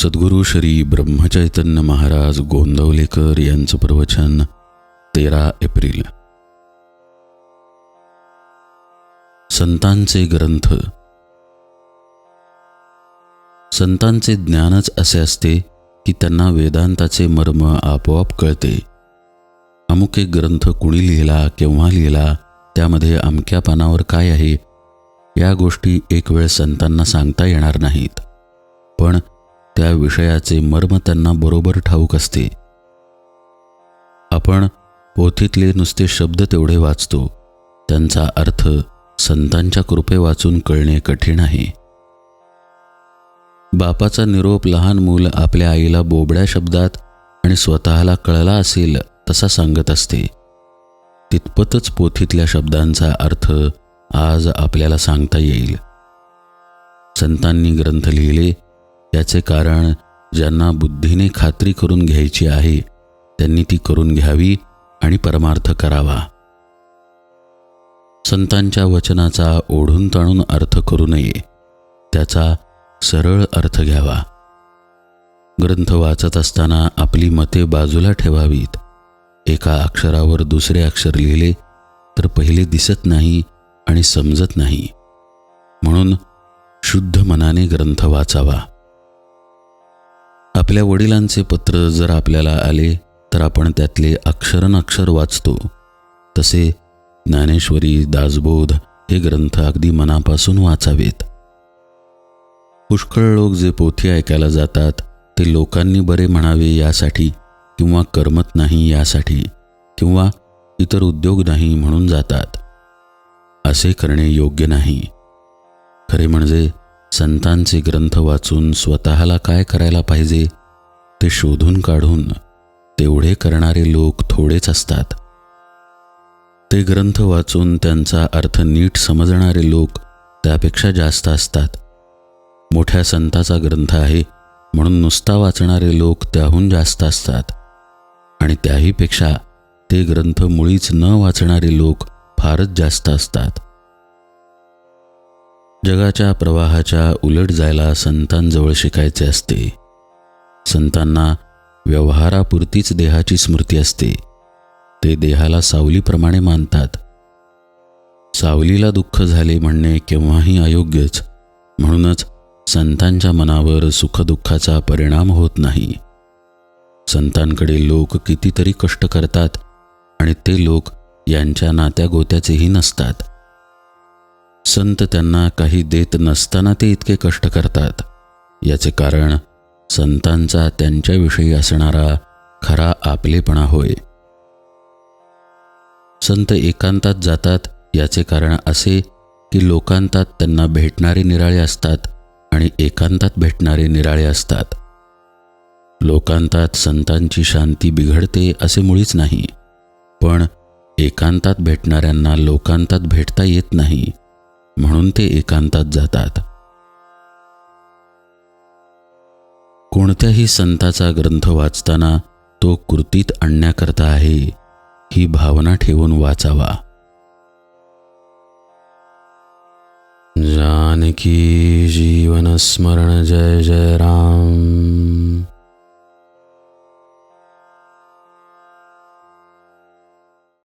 सद्गुरू श्री ब्रह्मचैतन्य महाराज गोंदवलेकर यांचं प्रवचन 13 एप्रिल. संतांचे ग्रंथ. संतांचे ज्ञानच असे असते की त्यांना वेदांताचे मर्म आपोआप कळते. अमुक एक ग्रंथ कुणी लिहिला, केव्हा लिहिला, त्यामध्ये अमक्या पानावर काय आहे, या गोष्टी एक वेळ संतांना सांगता येणार नाहीत, पण त्या विषयाचे मर्म त्यांना बरोबर ठाऊक असते. आपण पोथीतले नुसते शब्द तेवढे वाचतो, त्यांचा अर्थ संतांच्या कृपे वाचून कळणे कठीण आहे. बापाचा निरोप लहान मूल आपल्या आईला बोबड्या शब्दात आणि स्वतःला कळला असेल तसा सांगत असते. तितपतच पोथीतल्या शब्दांचा अर्थ आज आपल्याला सांगता येईल. संतांनी ग्रंथ लिहिले याचे कारण ज्यांना बुद्धीने खात्री करून घ्यायची आहे त्यांनी ती करून घ्यावी आणि परमार्थ करावा. संतांच्या वचनाचा ओढून ताणून अर्थ करू नये, त्याचा सरळ अर्थ घ्यावा. ग्रंथ वाचत असताना आपली मते बाजूला ठेवावीत. एका अक्षरावर दुसरे अक्षर लिहिले तर पहिले दिसत नाही आणि समजत नाही, म्हणून शुद्ध मनाने ग्रंथ वाचावा. आपल्या वडिलांचे पत्र जर आपल्याला आले तर आपण त्यातले अक्षरनअक्षर वाचतो. तसे ज्ञानेश्वरी, दासबोध हे ग्रंथ अगदी मनापासून वाचावेत. पुष्कळ लोक जे पोथी ऐकायला जातात ते लोकांनी बरे म्हणावे यासाठी, किंवा करमत नाही यासाठी, किंवा इतर उद्योग नाही म्हणून जातात. असे करणे योग्य नाही. खरे म्हणजे संतांचे ग्रंथ वाचून स्वतःला काय करायला पाहिजे ते शोधून काढून तेवढे करणारे लोक थोडेच असतात. ते ग्रंथ वाचून त्यांचा अर्थ नीट समजणारे लोक त्यापेक्षा जास्त असतात. मोठ्या संताचा ग्रंथ आहे म्हणून नुसता वाचणारे लोक त्याहून जास्त असतात, आणि त्याहीपेक्षा ते ग्रंथ मुळीच न वाचणारे लोक फारच जास्त असतात. जगाच्या प्रवाहाच्या उलट जायला संतांजवळ शिकायचे असते. संतांना व्यवहारापुरतीच देहाची स्मृती असते. ते देहाला सावलीप्रमाणे मानतात. सावलीला दुःख झाले म्हणणे केव्हाही अयोग्यच. म्हणूनच संतांच्या मनावर सुखदुःखाचा परिणाम होत नाही. संतांकडे लोक कितीतरी कष्ट करतात आणि ते लोक यांच्या नात्या गोत्याचेही नसतात. संत त्यांना काही देत नसताना ते इतके कष्ट करतात. याचे कारण संतांचा त्यांच्याविषयी असणारा खरा आपलेपणा होय. संत एकांतात जातात याचे कारण असे की लोकांतात त्यांना भेटणारे निराळे असतात आणि एकांतात भेटणारे निराळे असतात. लोकांतात संतांची शांती बिघडते असे मुळीच नाही, पण एकांतात भेटणाऱ्यांना लोकांतात भेटता येत नाही, म्हणून ते एकांतात जातात. कोणत्याही संताचा ग्रंथ वाचताना तो कृतीत आणण्याकरता आहे ही भावना ठेवून वाचावा. जानकी जीवन स्मरण जय जय राम.